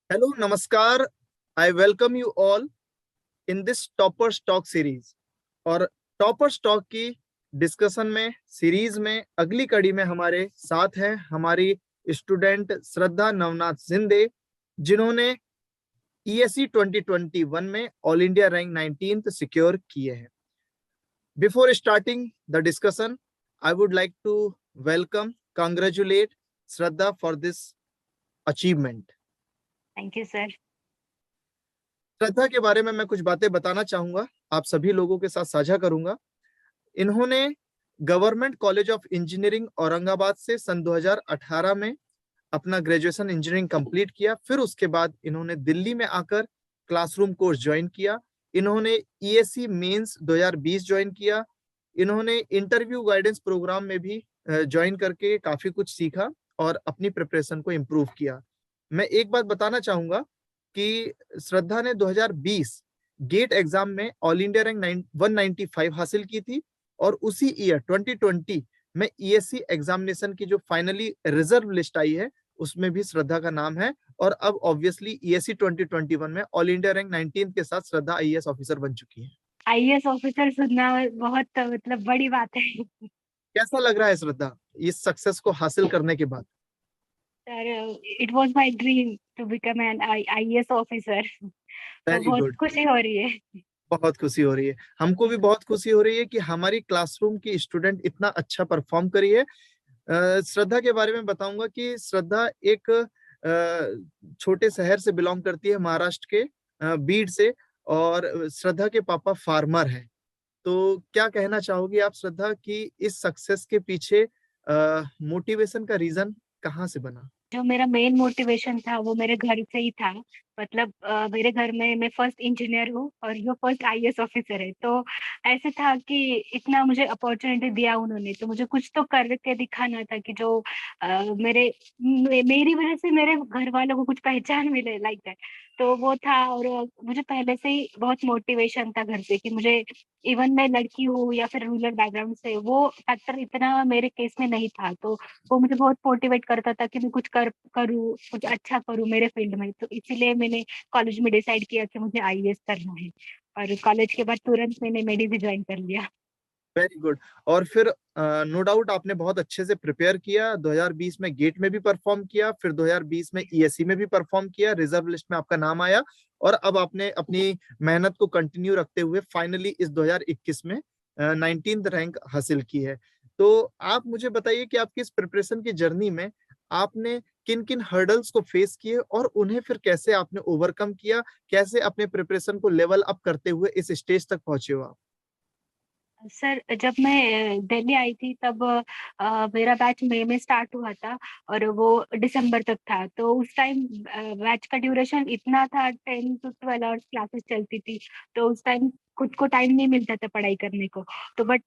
Hello, Namaskar. I welcome you all in this Topper Talk series. और topper stock की discussion में series में अगली कड़ी में हमारे साथ हैं हमारी स्टूडेंट श्रद्धा नवनाथ जिंदे, जिन्होंने ईएससी 2021 में all India rank 19th secure किए हैं। Before starting the discussion, I would like to welcome, congratulate Shraddha for this achievement. Thank you sir. Shraddha के बारे में मैं कुछ बातें बताना चाहूंगा, आप सभी लोगों के साथ साझा करूंगा। इन्होंने government college of engineering Aurangabad से सन 2018 में अपना ग्रेजुएशन इंजीनियरिंग कंप्लीट किया। फिर उसके बाद इन्होंने दिल्ली में आकर क्लासरूम कोर्स ज्वाइन किया। इन्होंने ईएससी मेंस 2020 ज्वाइन किया। इन्होंने इंटरव्यू गाइडेंस प्रोग्राम में भी ज्वाइन करके काफी कुछ सीखा और अपनी प्रिपरेशन को इम्प्रूव किया। मैं एक बात बताना चाहूंगा कि श्रद्धा ने 2020 गेट एग्जाम में ऑल इंडिया रैंक 195 हासिल की थी और उसी ईयर 2020 में ईएससी एग्जामिनेशन की जो फाइनली रिजर्व लिस्ट आई है उसमें भी श्रद्धा का नाम है। और अब ऑब्वियसली ईएससी 2021 में ऑल इंडिया रैंक 19 के साथ श्रद्धा आईएएस ऑफिसर बन चुकी है। आईएएस ऑफिसर सुनना बहुत मतलब बड़ी बात है। कैसा लग रहा है श्रद्धा इस सक्सेस को हासिल करने के बाद? Sir, it was my dream to become an IAS officer. तो वेरी बहुत गुड, खुशी हो रही है। बहुत खुशी हो रही है। हमको भी बहुत खुशी हो रही है कि हमारी क्लासरूम की स्टूडेंट इतना अच्छा परफॉर्म करी है। श्रद्धा के बारे में बताऊंगा कि श्रद्धा एक छोटे शहर से बिलोंग करती है, महाराष्ट्र के बीड से। और श्रद्धा के पापा फार्मर हैं। तो क्या कहना चाहोगी आप श्रद्धा कि इस सक्सेस के पीछे मोटिवेशन का रीजन कहाँ से बना? जो मेरा मेन मोटिवेशन था वो मेरे घर से ही था। मतलब मेरे घर में मैं फर्स्ट इंजीनियर हूँ और वो फर्स्ट आईएएस ऑफिसर है। तो ऐसे था कि इतना मुझे अपॉर्चुनिटी दिया उन्होंने, तो मुझे कुछ तो करके दिखाना था कि जो मेरी वजह से मेरे घर वालों को कुछ पहचान मिले, लाइक दैट। तो वो था। और मुझे पहले से ही बहुत मोटिवेशन था घर से कि मुझे, इवन मैं लड़की हूँ या फिर रूरल बैकग्राउंड से, वो फैक्टर इतना मेरे केस में नहीं था। तो वो मुझे बहुत मोटिवेट करता था कि मैं कुछ करूँ, कुछ अच्छा करूँ मेरे फील्ड में। तो इसीलिए मैंने कॉलेज में डिसाइड किया कि मुझे आईएएस करना है। और कॉलेज के बाद तुरंत मैंने मेडी भी ज्वाइन कर लिया। Very good. और फिर नो डाउट आपने बहुत अच्छे से प्रिपेयर किया, 2020 में गेट में भी परफॉर्म किया, फिर 2020 में ईएससी में भी परफॉर्म किया, रिजर्व लिस्ट में आपका नाम आया। और अब आपने अपनी मेहनत को कंटिन्यू रखते हुए फाइनली इस 2021 में 19th रैंक हासिल की है। तो आप मुझे बताइए कि आपकी इस प्रिपरेशन की जर्नी में आपने किन किन हर्डल्स को फेस किए और उन्हें फिर कैसे आपने ओवरकम किया, कैसे अपने प्रिपरेशन को लेवल अप करते हुए इस स्टेज तक पहुंचे हो आप? सर, जब मैं दिल्ली आई थी तब मेरा बैच मई में स्टार्ट हुआ था और वो दिसंबर तक था। तो उस टाइम बैच का ड्यूरेशन इतना था, 10 to 12 आवर्स क्लासेस चलती थी। तो उस टाइम खुद को टाइम नहीं मिलता था पढ़ाई करने को। तो बट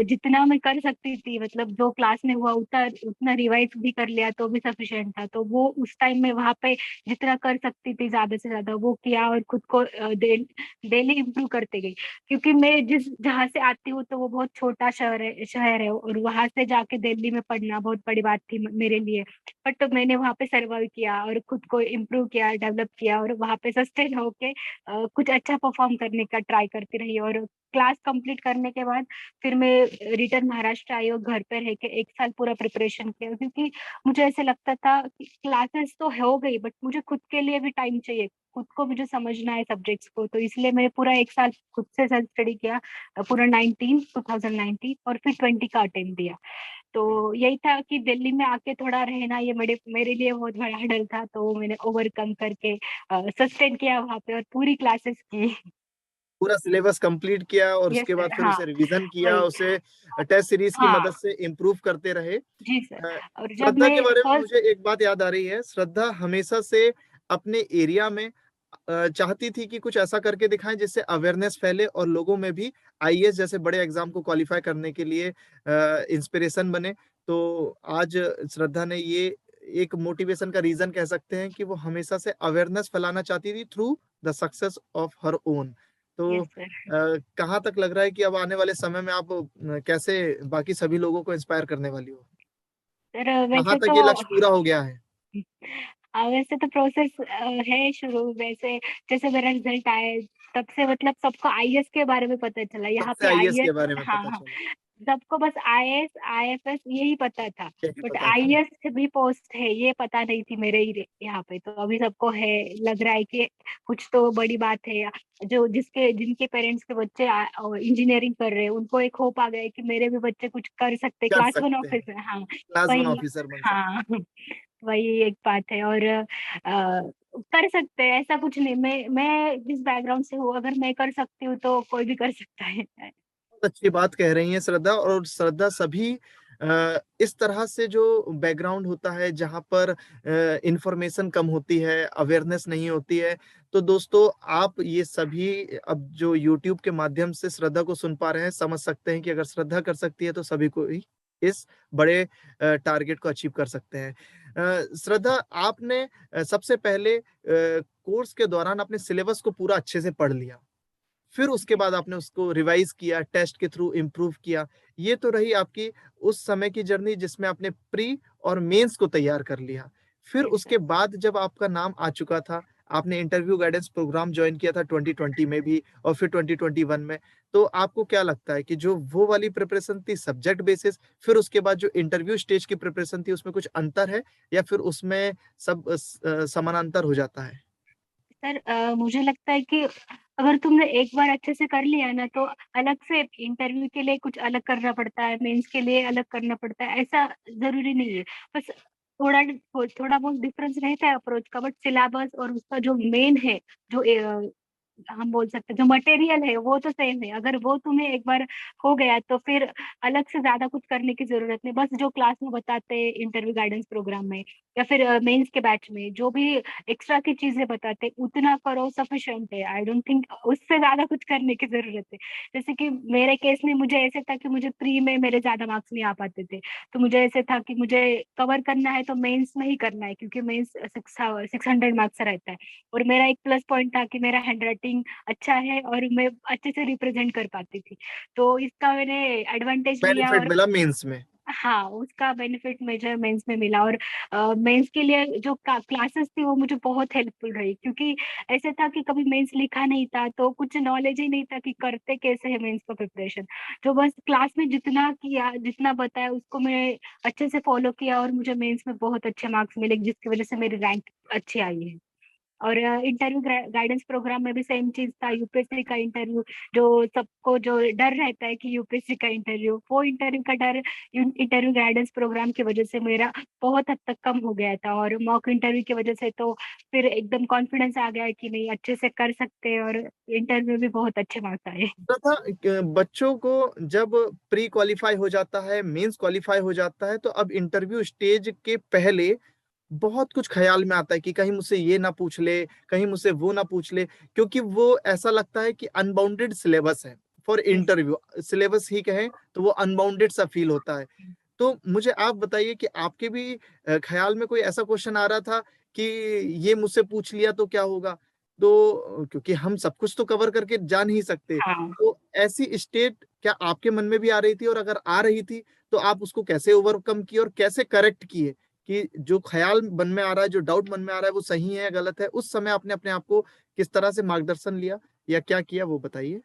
जितना मैं कर सकती थी, मतलब जो क्लास में हुआ उतना उतना रिवाइज भी कर लिया तो भी सफिशिएंट था। तो वो उस टाइम में वहां पे जितना कर सकती थी ज्यादा से ज्यादा वो किया और खुद को डेली इम्प्रूव करते गई। क्योंकि मैं जिस जहाँ से आती हूँ तो वो बहुत छोटा शहर है और वहां से जाके दिल्ली में पढ़ना बहुत बड़ी बात थी मेरे लिए। बट तो मैंने वहां पे सर्वाइव किया और खुद को इम्प्रूव किया, डेवलप किया और वहां पे सस्टेन होके कुछ अच्छा परफॉर्म करने का ट्राई करती रही। और क्लास कंप्लीट करने के बाद फिर मैं रिटर्न महाराष्ट्र आई और घर पे रह के 1 साल पूरा प्रिपरेशन किया। क्योंकि मुझे ऐसे लगता था कि क्लासेस तो हो गई बट मुझे खुद के लिए भी टाइम चाहिए, खुद को मुझे समझना है सब्जेक्ट्स को। तो इसलिए मैंने पूरा 1 साल खुद से सेल्फ स्टडी किया, पूरा 2019 और फिर 20 का अटेम्प्ट दिया। तो यही था कि दिल्ली में आके थोड़ा रहना ये मेरे मेरे लिए बहुत बड़ा हडल था। तो मैंने ओवरकम करके सस्टेन किया वहां पे और पूरी क्लासेस की। पूरा सिलेबस कंप्लीट किया और यस उसके बाद सर, फिर हाँ उसे रिवीजन किया, वही। उसे टेस्ट सीरीज की हाँ मदद से इम्प्रूव करते रहे। जी सर। और जब श्रद्धा मैं के बारे में फर्स्ट, मुझे एक बात याद आ रही है। श्रद्धा हमेशा से अपने एरिया में चाहती थी कि कुछ ऐसा करके दिखाएं जिससे अवेयरनेस फैले और लोगों में भी आईएएस जैसे बड़े एग्जाम को क्वालिफाई करने के लिए इंस्पिरेशन बने। तो आज श्रद्धा ने ये एक मोटिवेशन का रीजन कह सकते हैं कि वो हमेशा से अवेयरनेस फैलाना चाहती थी through the success of her own. तो यस सर। कहाँ तक लग रहा है कि अब आने वाले समय में आप कैसे बाकी सभी लोगों को इंस्पायर करने वाली हो? सर कहाँ वैसे तक तो ये लक्ष्य पूरा हो गया है? वैसे तो प्रोसेस है शुरू। वैसे जैसे मेरा रिजल्ट आया तब से मतलब सबको आईएएस के बारे में पता चला तब यहाँ से पे आईएएस आईएएस। के बारे में हाँ पता हाँ, चला। सबको बस आईएएस आईएफएस यही पता था, यही बट पता था। आईएएस भी पोस्ट है ये पता नहीं थी मेरे ही यहाँ पे। तो अभी सबको है, लग रहा है कि कुछ तो बड़ी बात है। जो जिसके जिनके पेरेंट्स के बच्चे इंजीनियरिंग कर रहे हैं उनको एक होप आ गया है कि मेरे भी बच्चे कुछ कर सकते, कर क्लास वन सकते हैं, ऑफिसर। हाँ क्लास वन वही। ऑफिसर बन सकते हाँ वही एक बात है। और कर सकते हैं, ऐसा कुछ नहीं। मैं जिस बैकग्राउंड से हूँ, अगर मैं कर सकती हूँ तो कोई भी कर सकता है। हैं। बहुत अच्छी बात कह रही हैं श्रद्धा। और श्रद्धा सभी इस तरह से जो बैकग्राउंड होता है जहाँ पर इंफॉर्मेशन कम होती है, अवेयरनेस नहीं होती है, तो दोस्तों आप ये सभी अब जो यूट्यूब के माध्यम से श्रद्धा को सुन पा रहे हैं, समझ सकते हैं कि अगर श्रद्धा कर सकती है तो सभी को ही इस बड़े टारगेट को अचीव कर सकते हैं। श्रद्धा, आपने सबसे पहले कोर्स के दौरान अपने सिलेबस को पूरा अच्छे से पढ़ लिया, फिर उसके बाद आपने उसको रिवाइज किया, टेस्ट के थ्रू इम्प्रूव किया। ये तो रही आपकी उस समय की जर्नी जिसमें आपने प्री और मेंस को तैयार कर लिया। फिर यस सर। उसके बाद जब आपका नाम आ चुका था, आपने इंटरव्यू गाइडेंस प्रोग्राम ज्वाइन किया था 2020 में भी और फिर 2021 में, तो आपको क्या लगता है कि जो वो वाली प्रिपरेशन थी सब्जेक्ट बेसिस, फिर उसके बाद जो इंटरव्यू स्टेज की प्रिपरेशन थी, उसमें कुछ अंतर है या फिर उसमें सब समानांतर हो जाता है? सर मुझे लगता है कि अगर तुमने एक बार अच्छे से कर लिया ना तो अलग से इंटरव्यू के लिए कुछ अलग करना पड़ता है, मेंस के लिए अलग करना पड़ता है, ऐसा जरूरी नहीं है। बस थोड़ा थोड़ा बहुत डिफरेंस रहता है अप्रोच का, बट सिलेबस और उसका जो मेन है, जो हम बोल सकते हैं जो मटेरियल है वो तो सेम है। अगर वो तुम्हें एक बार हो गया तो फिर अलग से ज्यादा कुछ करने की जरूरत नहीं। बस जो क्लास में बताते हैं इंटरव्यू गाइडेंस प्रोग्राम में या फिर मेंस के बैच में जो भी एक्स्ट्रा की चीजें बताते उतना करो, सफिशिएंट है। आई डोंट थिंक उससे ज्यादा कुछ करने की जरूरत है। जैसे कि मेरे केस में मुझे ऐसे था कि मुझे प्री में मेरे ज्यादा मार्क्स नहीं आ पाते थे, तो मुझे ऐसे था कि मुझे कवर करना है तो मेंस में ही करना है, क्योंकि मेंस 600 मार्क्स रहता है। और मेरा एक प्लस पॉइंट था कि मेरा हैंड राइटिंग अच्छा है और मैं अच्छे से रिप्रेजेंट कर पाती थी, तो इसका मैंने एडवांटेज लिया। बेनिफिट और मिला मेंस में। हाँ, उसका बेनिफिट मुझे मेंस में मिला। और मेंस के लिए जो क्लासेस थी वो मुझे बहुत हेल्पफुल रही, क्योंकि ऐसे था कि कभी मेंस लिखा नहीं था तो कुछ नॉलेज ही नहीं था कि करते कैसे है मेंस का प्रिपरेशन। जो बस क्लास में जितना किया, जितना बताया उसको मैं अच्छे से फॉलो किया और मुझे मेंस में बहुत अच्छे मार्क्स मिले, जिसकी वजह से मेरी रैंक अच्छी आई है। और इंटरव्यू गाइडेंस प्रोग्राम में भी सेम चीज था। यूपीएससी का इंटरव्यू, जो सबको जो डर रहता है कि यूपीएससी का इंटरव्यू, वो इंटरव्यू का डर इंटरव्यू गाइडेंस प्रोग्राम की वजह से मेरा बहुत हद तक कम हो गया था। और मॉक इंटरव्यू की वजह से तो फिर एकदम कॉन्फिडेंस आ गया है कि नहीं अच्छे से कर सकते हैं, और इंटरव्यू भी बहुत अच्छे मार्क्स आए। तथा बच्चों को जब प्री क्वालिफाई हो जाता है, मेंस क्वालिफाई हो जाता है, तो अब इंटरव्यू स्टेज के पहले बहुत कुछ ख्याल में आता है कि कहीं मुझसे ये ना पूछ ले, कहीं मुझसे वो ना पूछ ले, क्योंकि वो ऐसा लगता है कि अनबाउंडेड सिलेबस है। For yes. इंटरव्यू सिलेबस ही कहें तो वो अनबाउंडेड सा फील होता है। तो मुझे आप बताइए कि आपके भी ख्याल में कोई ऐसा क्वेश्चन आ रहा था कि ये मुझसे पूछ लिया तो क्या होगा? तो क्योंकि हम सब कुछ तो कवर करके जा नहीं सकते, हाँ। तो ऐसी स्टेट क्या आपके मन में भी आ रही थी? और अगर आ रही थी तो आप उसको कैसे ओवरकम किए और कैसे करेक्ट किए कि जो ख्याल मन में आ रहा है, जो डाउट मन में आ रहा है, वो सही है या गलत है? उस समय आपने अपने आप को किस तरह से मार्गदर्शन लिया या क्या किया, वो बताइए।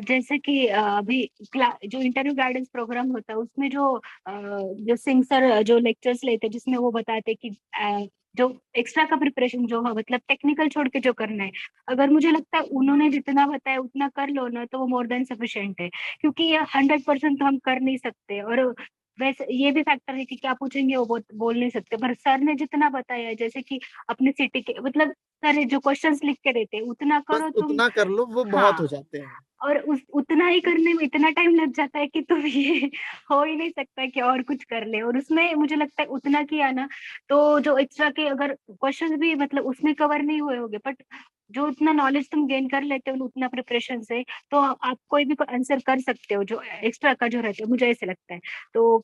जैसे कि अभी जो इंटरव्यू गाइडेंस प्रोग्राम होता है उसमें जो सिंह सर जो लेक्चर्स लेते हैं जिसमें वो बताते हैं कि जो एक्स्ट्रा का प्रिपरेशन जो है, मतलब टेक्निकल छोड़ के जो करना है, अगर मुझे लगता है उन्होंने जितना बताया उतना कर लो ना तो वो मोर देन सफिशिएंट है। क्योंकि ये 100% तो हम कर नहीं सकते। और वैसे ये भी फैक्टर है कि क्या पूछेंगे वो बोल नहीं सकते, पर सर ने जितना बताया है, जैसे कि अपने सिटी के मतलब सर जो क्वेश्चंस लिख के देते हैं उतना बस करो तुम। उतना कर लो, वो बहुत हाँ, हो जाते हैं। और उतना ही करने में इतना टाइम लग जाता है कि तुम ये हो ही नहीं सकता कि और कुछ कर ले। और उसमें मुझे लगता है उतना किया ना तो जो एक्स्ट्रा के अगर क्वेश्चंस भी मतलब उसमें कवर नहीं हुए होंगे, बट जो उतना नॉलेज तुम गेन कर लेते हो उतना प्रिपरेशन से, तो आप कोई भी आंसर कर सकते हो जो एक्स्ट्रा का जो रहता है, मुझे ऐसे लगता है। तो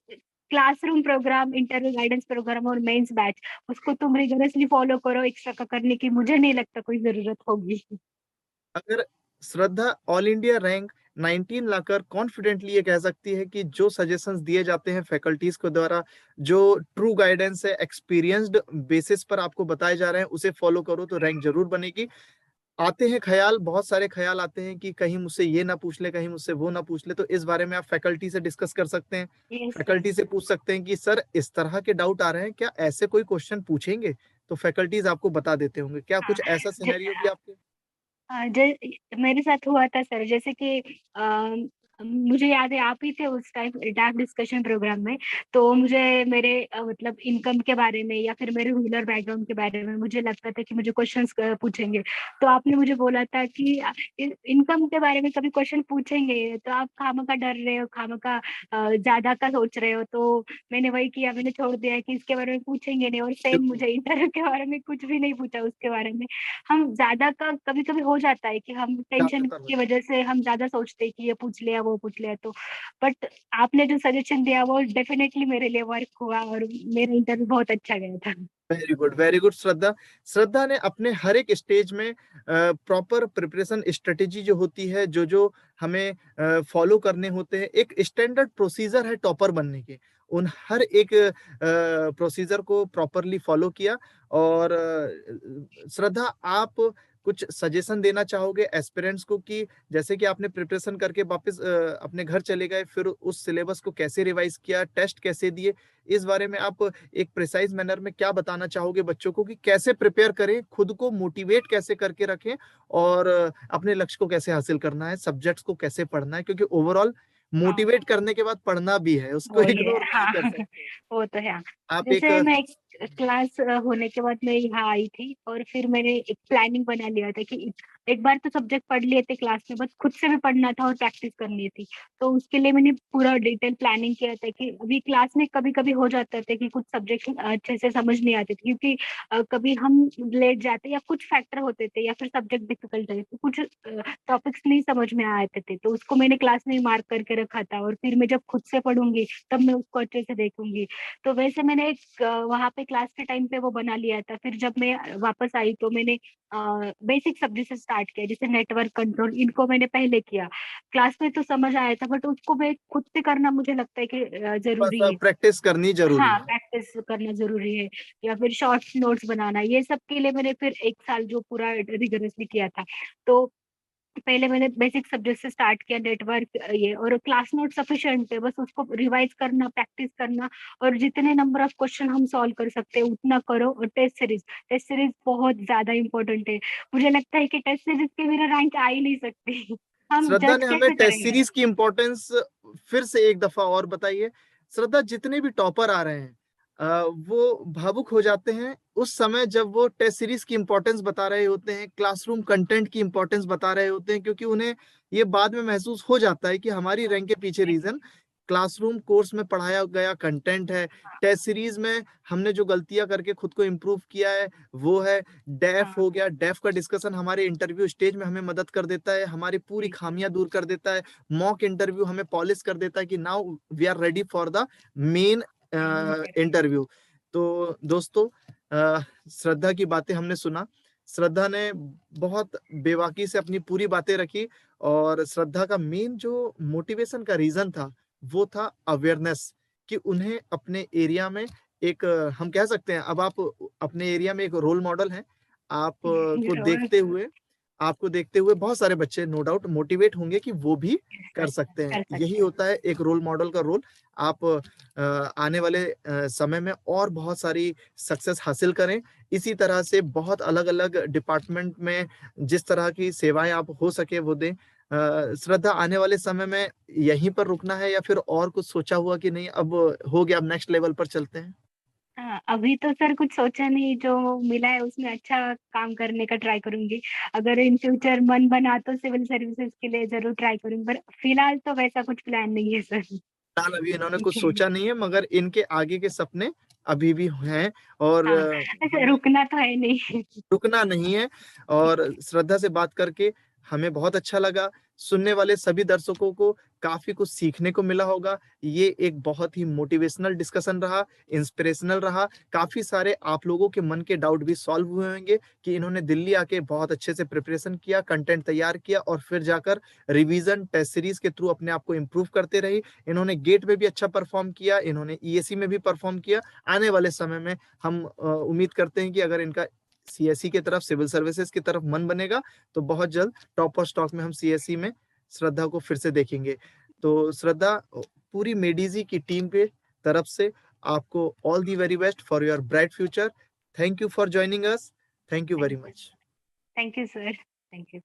classroom programme, interview guidance programme और मेंस बैच, उसको तुम रिगरसली फॉलो करो। एक्स्ट्रा का करने की मुझे नहीं लगता कोई जरूरत होगी। अगर श्रद्धा ऑल इंडिया रैंक 19 लाकर कॉन्फिडेंटली ये कह सकती है कि जो सजेशंस दिए जाते हैं फैकल्टीज के द्वारा, जो ट्रू गाइडेंस है, एक्सपीरियंस्ड बेसिस पर आपको बताए जा रहे हैं, उसे फॉलो करो तो रैंक जरूर बनेगी। आते हैं ख्याल, बहुत सारे ख्याल आते हैं कि कहीं मुझसे ये ना पूछ ले, कहीं मुझसे वो ना पूछ ले, तो इस बारे में आप फैकल्टी से डिस्कस कर सकते हैं। Yes sir. फैकल्टी से पूछ सकते हैं कि सर इस तरह के डाउट आ रहे हैं, क्या ऐसे कोई क्वेश्चन पूछेंगे? तो फैकल्टीज आपको बता देते होंगे। क्या हाँ कुछ ऐसा सिनेरियो भी आपके? हाँ, मेरे साथ हुआ था सर, जैसे कि मुझे याद है आप ही थे उस टाइम डाक डिस्कशन प्रोग्राम में। तो मुझे मेरे मतलब इनकम के बारे में या फिर मेरे रूरल बैकग्राउंड के बारे में मुझे लगता था कि मुझे क्वेश्चंस पूछेंगे। तो आपने मुझे बोला था कि इनकम के बारे में कभी क्वेश्चन पूछेंगे तो आप खामखा डर रहे हो, खामखा ज्यादा का सोच रहे हो। तो मैंने वही किया, मैंने छोड़ दिया कि इसके बारे में पूछेंगे नहीं, और सेम बिल्कुल। मुझे इंटरव्यू के बारे में कुछ भी नहीं पूछा उसके बारे में। हम ज्यादा का कभी कभी हो जाता है कि हम टेंशन ज्यादातर हो की जाता वजह से हम ज्यादा सोचते हैं कि ये पूछ लिया वो पूछ लिया। तो बट आपने जो सजेशन दिया वो डेफिनेटली मेरे लिए वर्क हुआ और मेरा इंटरव्यू बहुत अच्छा गया था। है। वेरी गुड, वेरी गुड श्रद्धा। श्रद्धा ने अपने हर एक स्टेज में प्रॉपर प्रिपरेशन स्ट्रेटेजी जो होती है, जो जो हमें फॉलो करने होते हैं, एक स्टैंडर्ड प्रोसीजर है टॉपर बनने के, उन हर एक प्रोसीजर को प्रॉपरली फॉलो किया। और श्रद्धा, आप कुछ सजेशन देना चाहोगे एस्पिरेंट्स को कि जैसे कि आपने प्रिपरेशन करके वापस अपने घर चले गए, फिर उस सिलेबस को कैसे रिवाइज किया, टेस्ट कैसे दिए, इस बारे में आप एक प्रिसाइज मैनर में क्या बताना चाहोगे बच्चों को कि कैसे प्रिपेयर करें, खुद को मोटिवेट कैसे करके रखें, और अपने लक्ष्य को कैसे हासिल करना है, सब्जेक्ट्स को कैसे पढ़ना है, क्योंकि ओवरऑल हाँ मोटिवेट करने के बाद पढ़ना भी है, उसको वो ही है। इग्नोर नहीं हाँ कर सकते। वो तो है। आप एक जैसे मैं एक क्लास होने के बाद मैं यहाँ आई थी और फिर मैंने एक प्लानिंग बना लिया था कि एक बार तो सब्जेक्ट पढ़ लिए थे क्लास में, बस खुद से भी पढ़ना था और प्रैक्टिस करनी थी। तो उसके लिए मैंने पूरा डिटेल प्लानिंग किया था कि अभी क्लास में कभी कभी हो जाता था कि कुछ सब्जेक्ट अच्छे से समझ नहीं आते थे, क्योंकि कभी हम लेट जाते या कुछ फैक्टर होते थे या फिर सब्जेक्ट डिफिकल्ट है तो कुछ टॉपिक्स नहीं समझ में आते थे। तो उसको मैंने क्लास में मार्क करके रखा था और फिर मैं जब खुद से पढ़ूंगी तब मैं उसको अच्छे से देखूंगी। तो वैसे मैंने एक वहां पे क्लास के टाइम पे वो बना लिया था। फिर जब मैं वापस आई तो मैंने बेसिक सब्जेक्ट से स्टार्ट किया, जैसे नेटवर्क कंट्रोल, इनको मैंने पहले किया। क्लास में तो समझ आया था बट उसको मैं खुद से करना मुझे लगता है कि बस जरूरी है। प्रैक्टिस करनी जरूरी हाँ है। प्रैक्टिस करना जरूरी है। या फिर शॉर्ट नोट्स बनाना, ये सब के लिए मैंने फिर एक साल जो पूरा रिगरसली किया था। तो पहले मैंने बेसिक सब्जेक्ट से स्टार्ट किया, नेटवर्क ये, और क्लास नोट सफिशिएंट है, बस उसको रिवाइज करना, प्रैक्टिस करना, और जितने नंबर ऑफ क्वेश्चन हम सॉल्व कर सकते हैं उतना करो। और टेस्ट सीरीज बहुत ज्यादा इंपॉर्टेंट है। मुझे लगता है कि टेस्ट सीरीज के बिना रैंक आ ही नहीं सकती। हम श्रद्धा जज ने हमें कैसे टेस्ट करेंगे। सीरीज की इम्पोर्टेंस फिर से एक दफा और बताइए। श्रद्धा, जितने भी टॉपर आ रहे हैं वो भावुक हो जाते हैं उस समय जब वो टेस्ट सीरीज की इम्पोर्टेंस बता रहे होते हैं, क्लासरूम कंटेंट की इम्पोर्टेंस बता रहे होते हैं, क्योंकि उन्हें ये बाद में महसूस हो जाता है कि हमारी रैंक के पीछे रीजन क्लासरूम कोर्स में पढ़ाया गया कंटेंट है। टेस्ट सीरीज में हमने जो गलतियां करके खुद को इम्प्रूव किया है वो है। डेफ हाँ हो गया, डेफ का डिस्कशन हमारे इंटरव्यू स्टेज में हमें मदद कर देता है, हमारी पूरी बिल्कुल। खामियां दूर कर देता है। मॉक इंटरव्यू हमें पॉलिश कर देता है कि now we are ready for the main interview. तो दोस्तों, श्रद्धा की बातें हमने सुना। श्रद्धा ने बहुत बेबाकी से अपनी पूरी बातें रखी, और श्रद्धा का मेन जो मोटिवेशन का रीजन था वो था अवेयरनेस, कि उन्हें अपने एरिया में एक हम कह सकते हैं, अब आप अपने एरिया में एक रोल मॉडल हैं। आप को जरूर आपको देखते हुए बहुत सारे बच्चे नो डाउट मोटिवेट होंगे कि वो भी कर सकते हैं। कर यही सकते हैं। होता है एक रोल मॉडल का रोल। आप आने वाले समय में और बहुत सारी सक्सेस हासिल करें। इसी तरह से बहुत अलग अलग डिपार्टमेंट में जिस तरह की सेवाएं आप हो सके वो दें। श्रद्धा, आने वाले समय में यहीं पर रुकना है या फिर और कुछ सोचा हुआ कि नहीं, अब हो गया, अब नेक्स्ट लेवल पर चलते हैं? हाँ अभी तो सर कुछ सोचा नहीं, जो मिला है उसमें अच्छा काम करने का ट्राई करूंगी। अगर इन फ्यूचर मन बना तो सिविल सर्विसेज के लिए जरूर ट्राई करूंगी, पर फिलहाल तो वैसा कुछ प्लान नहीं है सर। फिलहाल अभी इन्होंने कुछ सोचा नहीं है, मगर इनके आगे के सपने अभी भी हैं। और हाँ ऐसा हमें रुकना तो है नहीं। रुकना नहीं है। और श्रद्धा से बात करके हमें बहुत अच्छा लगा। सुनने वाले सभी दर्शकों को काफी कुछ सीखने को मिला होगा। ये एक बहुत ही मोटिवेशनल डिस्कशन रहा, इंस्पिरेशनल रहा। काफी सारे आप लोगों के मन के डाउट भी सॉल्व हुए होंगे कि इन्होंने दिल्ली आके बहुत अच्छे से प्रिपरेशन किया, कंटेंट तैयार किया और फिर जाकर रिवीजन टेस्ट सीरीज के थ्रू अपने आप को इम्प्रूव करते रही। इन्होंने गेट में भी अच्छा परफॉर्म किया, इन्होंने ईएससी में भी परफॉर्म किया। आने वाले समय में हम उम्मीद करते हैं कि अगर इनका सीएससी की तरफ, सिविल सर्विसेज की तरफ मन बनेगा तो बहुत जल्द टॉप और स्टॉक में हम सीएससी में श्रद्धा को फिर से देखेंगे। तो श्रद्धा, पूरी मेडिजी की टीम के तरफ से आपको all the very best for your bright future. Thank you for joining us. Thank you very much. Thank you sir, thank you.